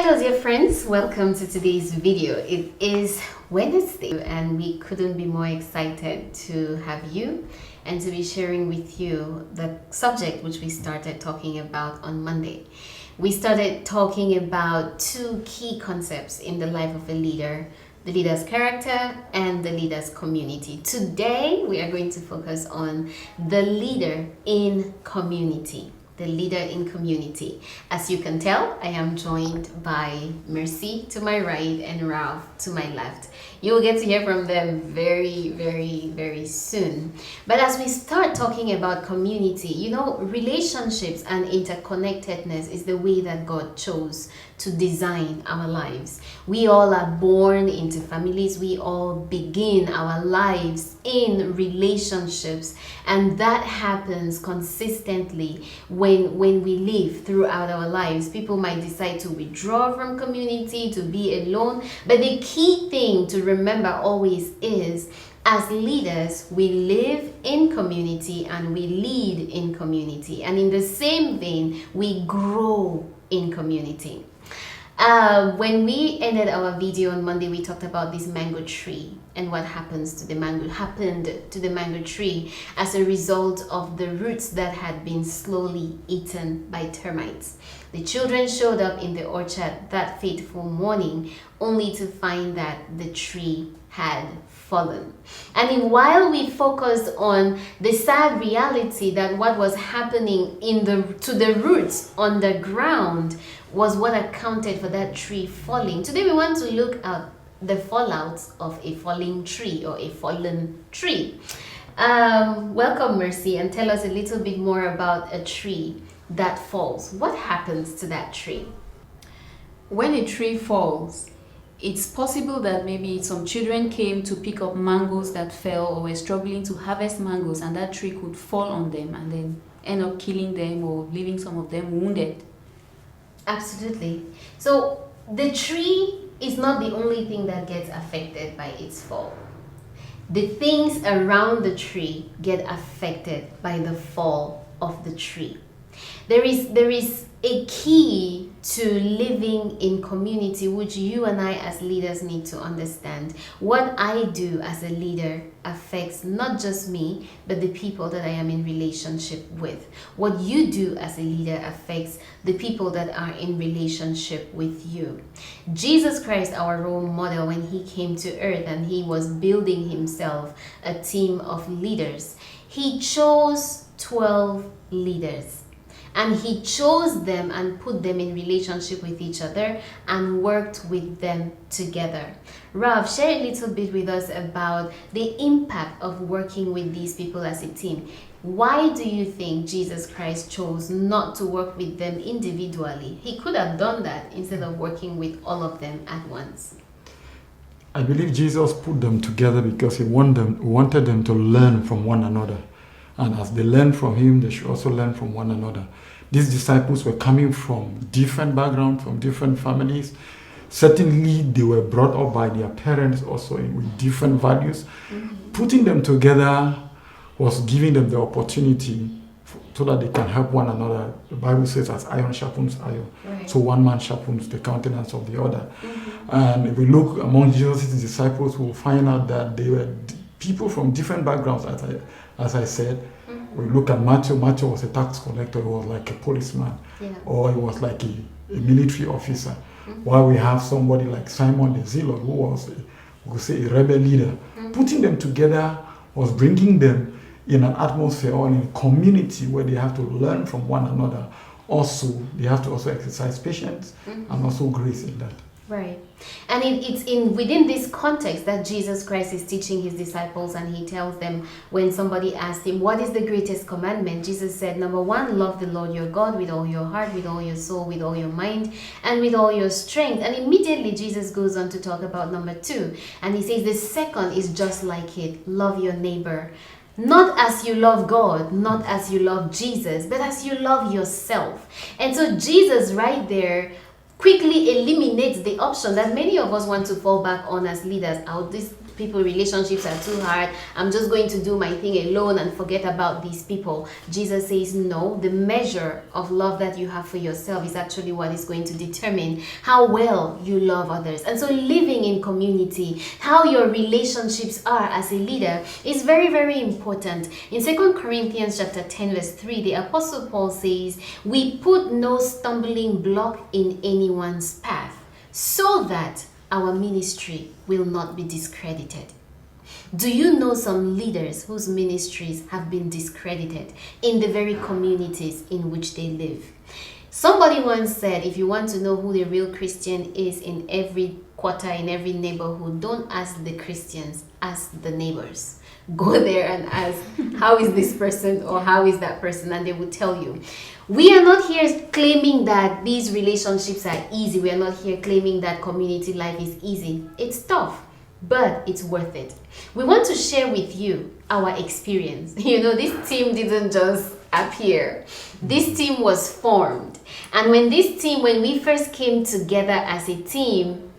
Hello dear friends, welcome to today's video. It is Wednesday and we couldn't be more excited to have you and to be sharing with you the subject which we started talking about on Monday. We started talking about two key concepts in the life of a leader: the leader's character and the leader's community. Today we are going to focus on the leader in community. The leader in community. As you can tell, I am joined by Mercy to my right and Ralph to my left. You will get to hear from them very soon. But as we start talking about community, you know, relationships and interconnectedness is the way that God chose to design our lives. We all are born into families. We all begin our lives in relationships, and that happens consistently when we live throughout our lives. People might decide to withdraw from community, to be alone, but the key thing to remember always is, as leaders, we live in community and we lead in community, and in the same vein, we grow in community. When we ended our video on Monday, we talked about this mango tree and what happened to the mango tree as a result of the roots that had been slowly eaten by termites. The children showed up in the orchard that fateful morning only to find that the tree had fallen. And while we focused on the sad reality that what was happening to the roots on the ground was what accounted for that tree falling, today we want to look at the fallouts of a falling tree or a fallen tree. Welcome, Mercy, and tell us a little bit more about a tree that falls. What happens to that tree? When a tree falls, it's possible that maybe some children came to pick up mangoes that fell or were struggling to harvest mangoes, and that tree could fall on them and then end up killing them or leaving some of them wounded. Absolutely. So the tree is not the only thing that gets affected by its fall. The things around the tree get affected by the fall of the tree. There is a key to living in community which you and I as leaders need to understand. What I do as a leader affects not just me, but the people that I am in relationship with. What you do as a leader affects the people that are in relationship with you. Jesus Christ, our role model, when he came to earth and he was building himself a team of leaders, he chose 12 leaders. And he chose them and put them in relationship with each other and worked with them together. Rav, share a little bit with us about the impact of working with these people as a team. Why do you think Jesus Christ chose not to work with them individually? He could have done that instead of working with all of them at once. I believe Jesus put them together because he wanted them to learn from one another. And as they learn from him, they should also learn from one another. These disciples were coming from different backgrounds, from different families. Certainly, they were brought up by their parents also with different values. Mm-hmm. Putting them together was giving them the opportunity so that they can help one another. The Bible says, as iron sharpens iron, right, so one man sharpens the countenance of the other. Mm-hmm. And if we look among Jesus' disciples, we'll find out that they were people from different backgrounds, as I said. Mm-hmm. We look at Matthew. Matthew was a tax collector. He was like a policeman, or he was like a military officer. Mm-hmm. While we have somebody like Simon the Zealot, who was, we could say, a rebel leader. Mm-hmm. Putting them together was bringing them in an atmosphere or in a community where they have to learn from one another. Also, they have to also exercise patience, mm-hmm, and also grace in that. Right. And it's within this context that Jesus Christ is teaching his disciples, and he tells them, when somebody asked him, what is the greatest commandment? Jesus said, number one, love the Lord your God with all your heart, with all your soul, with all your mind, and with all your strength. And immediately Jesus goes on to talk about number two. And he says the second is just like it. Love your neighbor. Not as you love God, not as you love Jesus, but as you love yourself. And so Jesus right there quickly eliminates the option that many of us want to fall back on as leaders. people relationships are too hard. I'm just going to do my thing alone and forget about these people. Jesus says no. The measure of love that you have for yourself is actually what is going to determine how well you love others. And so living in community, how your relationships are as a leader is very, very important. In 2 Corinthians chapter 10 verse 3, the Apostle Paul says, we put no stumbling block in anyone's path, so that our ministry will not be discredited. Do you know some leaders whose ministries have been discredited in the very communities in which they live? Somebody once said, if you want to know who the real Christian is in every quarter, in every neighborhood, don't ask the Christians, ask the neighbors. Go there and ask, how is this person or how is that person? And they will tell you. We are not here claiming that these relationships are easy. We are not here claiming that community life is easy. It's tough, but it's worth it. We want to share with you our experience. You know, this team didn't just appear. This team was formed. And when we first came together as a team,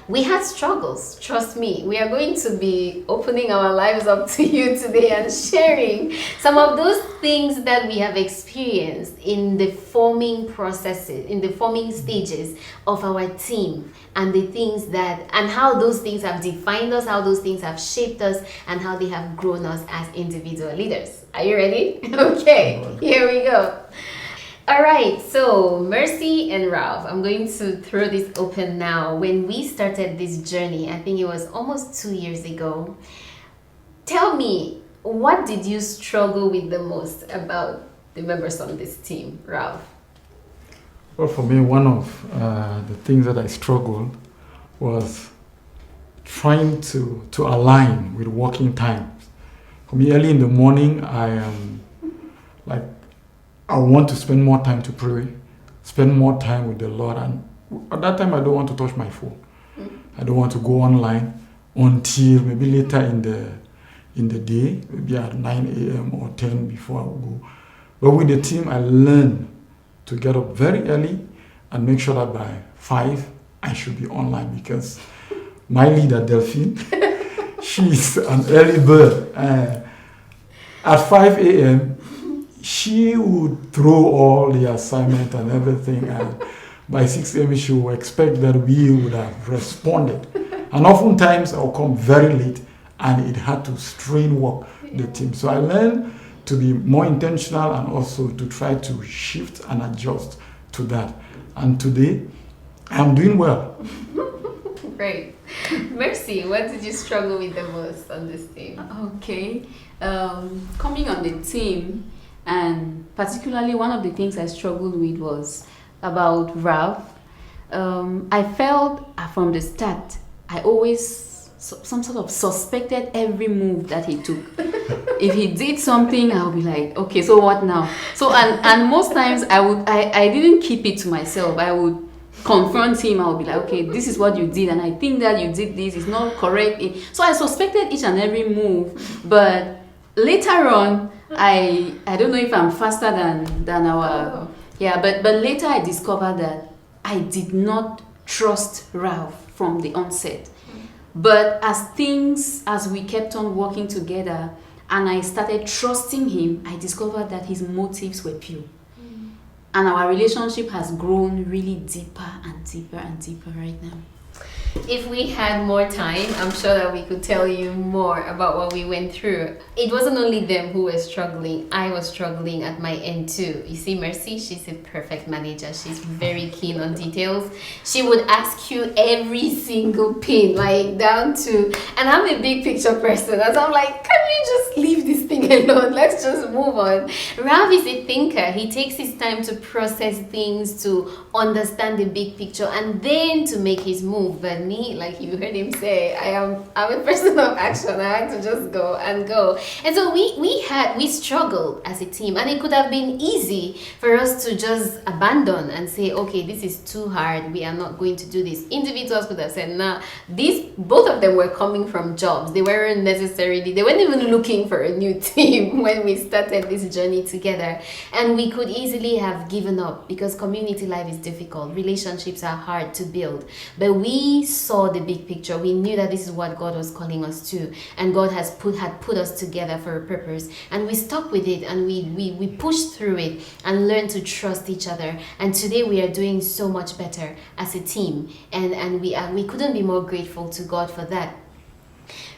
we had struggles. Trust me, we are going to be opening our lives up to you today and sharing some of those things that we have experienced in the forming processes, in the forming stages of our team, and the things and how those things have defined us, how those things have shaped us, and how they have grown us as individual leaders. Are you ready? Okay, here we go. All right, so Mercy and Ralph, I'm going to throw this open now. When we started this journey, I think it was almost 2 years ago. Tell me, what did you struggle with the most about the members on this team, Ralph? Well, for me, one of the things that I struggled was trying to align with working times. For me, early in the morning, I want to spend more time to pray, spend more time with the Lord. And at that time, I don't want to touch my phone. I don't want to go online until maybe later in the day, maybe at 9 a.m. or 10 before I go. But with the team, I learned to get up very early and make sure that by 5, I should be online, because my leader, Delphine, she's an early bird. At 5 a.m., she would throw all the assignment and everything, and by 6 a.m. she would expect that we would have responded. And oftentimes I'll come very late, and it had to strain work the team. So I learned to be more intentional and also to try to shift and adjust to that. And today, I'm doing well. Great. Mercy, what did you struggle with the most on this team? Okay. Coming on the team, and particularly one of the things I struggled with was about Ralph. I felt from the start, I always some sort of suspected every move that he took. If he did something, I'll be like, okay, so what now? So and most times I didn't keep it to myself. I would confront him. I would be like, okay, this is what you did, and I think that you did this, it's not correct. So I suspected each and every move, but later on, I don't know if I'm faster than our but later I discovered that I did not trust Ralph from the onset. But as we kept on working together and I started trusting him, I discovered that his motives were pure. And our relationship has grown really deeper and deeper and deeper right now. If we had more time, I'm sure that we could tell you more about what we went through. It wasn't only them who were struggling. I was struggling at my end too. You see, Mercy, she's a perfect manager. She's very keen on details. She would ask you every single pin, like down to... And I'm a big picture person. And so I'm like, can you just leave this thing alone? Let's just move on. Rav is a thinker. He takes his time to process things, to understand the big picture, and then to make his move. But me, like you heard him say, I'm a person of action. I like to just go. And so we struggled as a team, and it could have been easy for us to just abandon and say, okay, this is too hard, we are not going to do this. Individuals could have said, nah. Both of them were coming from jobs. They weren't even looking for a new team when we started this journey together, and we could easily have given up because community life is difficult, relationships are hard to build. But we saw the big picture. We knew that this is what God was calling us to, and God had put us together for a purpose, and we stuck with it, and we pushed through it and learned to trust each other. And today we are doing so much better as a team, and we couldn't be more grateful to God for that.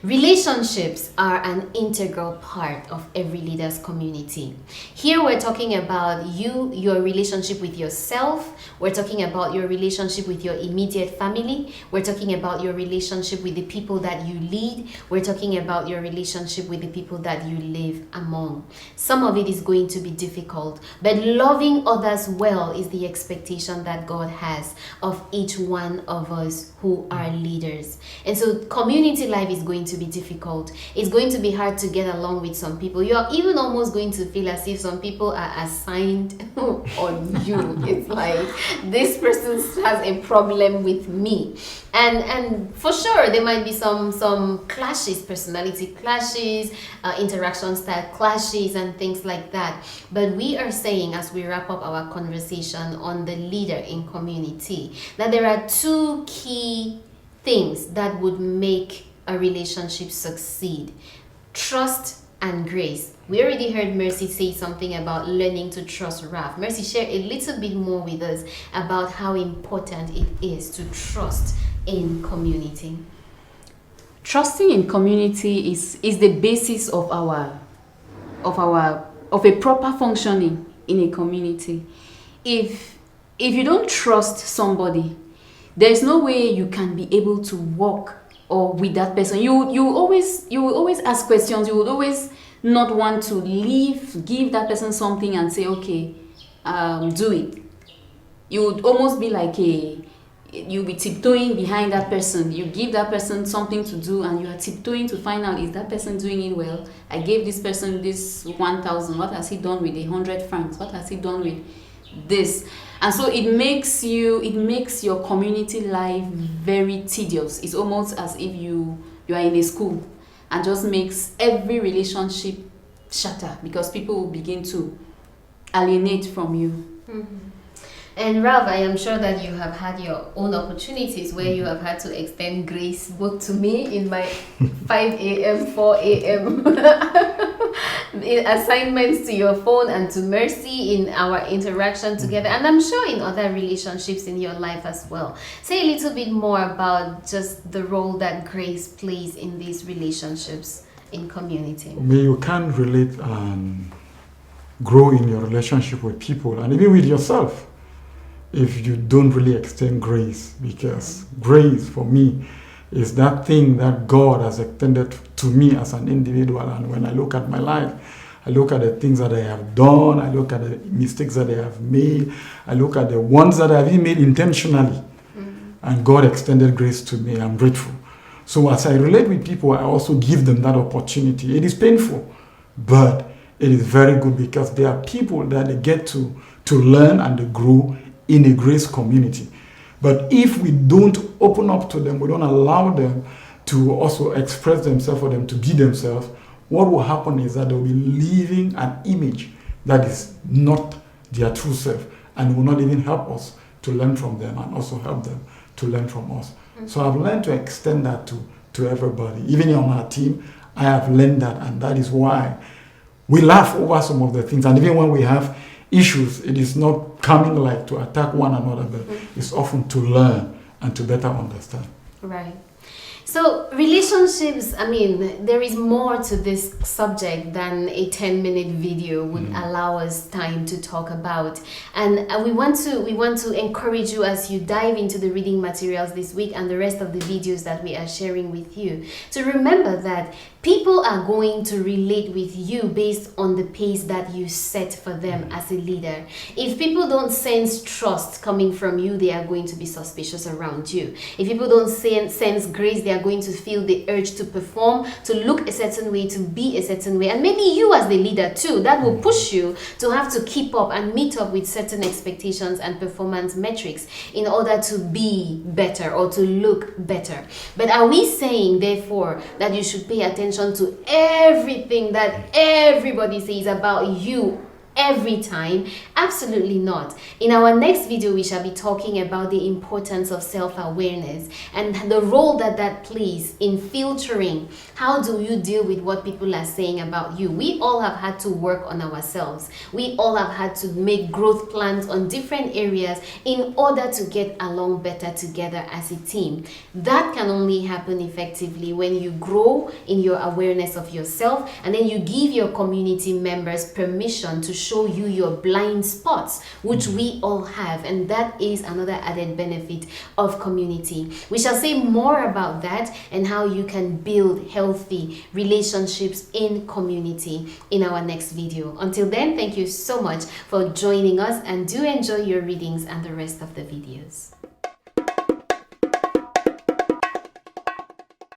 Relationships are an integral part of every leader's community. Here we're talking about your relationship with yourself. We're talking about your relationship with your immediate family. We're talking about your relationship with the people that you lead. We're talking about your relationship with the people that you live among. Some of it is going to be difficult, but loving others well is the expectation that God has of each one of us who are leaders. And so community life is going to be difficult. It's going to be hard to get along with some people. You're even almost going to feel as if some people are assigned on you. It's like, this person has a problem with me. And for sure, there might be some clashes, personality clashes, interaction style clashes, and things like that. But we are saying, as we wrap up our conversation on the leader in community, that there are two key things that would make a relationship succeed: trust and grace. We already heard Mercy say something about learning to trust Raf. Mercy, share a little bit more with us about how important it is to trust in community. Trusting in community is the basis of a proper functioning in a community. If you don't trust somebody, there's no way you can be able to work or with that person. You will always ask questions. You would always not want to give that person something and say, okay, do it. You would almost be like you'll be tiptoeing behind that person. You give that person something to do and you are tiptoeing to find out, is that person doing it well? I gave this person this 1,000. What has he done with 100 francs? What has he done with this? And so it makes your community life very tedious. It's almost as if you are in a school, and just makes every relationship shatter because people will begin to alienate from you. Mm-hmm. And Ralph, I am sure that you have had your own opportunities where you have had to extend grace both to me in my 5 a.m., 4 a.m. assignments to your phone, and to Mercy in our interaction together. And I'm sure in other relationships in your life as well. Say a little bit more about just the role that grace plays in these relationships in community. You can relate and grow in your relationship with people and even with yourself if you don't really extend grace, because grace for me is that thing that God has extended to me as an individual. And when I look at my life, I look at the things that I have done, I look at the mistakes that I have made, I look at the ones that I have made intentionally, and God extended grace to me. I'm grateful. So as I relate with people, I also give them that opportunity. It is painful, but it is very good, because there are people that they get to learn and to grow in a grace community. But if we don't open up to them, we don't allow them to also express themselves, or them to be themselves, what will happen is that they'll be living an image that is not their true self, and will not even help us to learn from them, and also help them to learn from us. Mm-hmm. So I've learned to extend that to everybody. Even on our team, I have learned that, and that is why we laugh over some of the things. And even when we have issues, it is not coming like to attack one another, but it's often to learn and to better understand. Right. So relationships, I mean, there is more to this subject than a 10-minute video would allow us time to talk about. And we want to encourage you, as you dive into the reading materials this week and the rest of the videos that we are sharing with you, to remember that people are going to relate with you based on the pace that you set for them as a leader. If people don't sense trust coming from you, they are going to be suspicious around you. If people don't sense grace, they are going to feel the urge to perform, to look a certain way, to be a certain way. And maybe you as the leader too, that will push you to have to keep up and meet up with certain expectations and performance metrics in order to be better or to look better. But are we saying, therefore, that you should pay attention to everything that everybody says about you every time? Absolutely not. In our next video, we shall be talking about the importance of self-awareness and the role that that plays in filtering. How do you deal with what people are saying about you? We all have had to work on ourselves. We all have had to make growth plans on different areas in order to get along better together as a team. That can only happen effectively when you grow in your awareness of yourself, and then you give your community members permission to show you your blind spots, which we all have, and that is another added benefit of community. We shall say more about that and how you can build healthy relationships in community in our next video. Until then, thank you so much for joining us, and do enjoy your readings and the rest of the videos.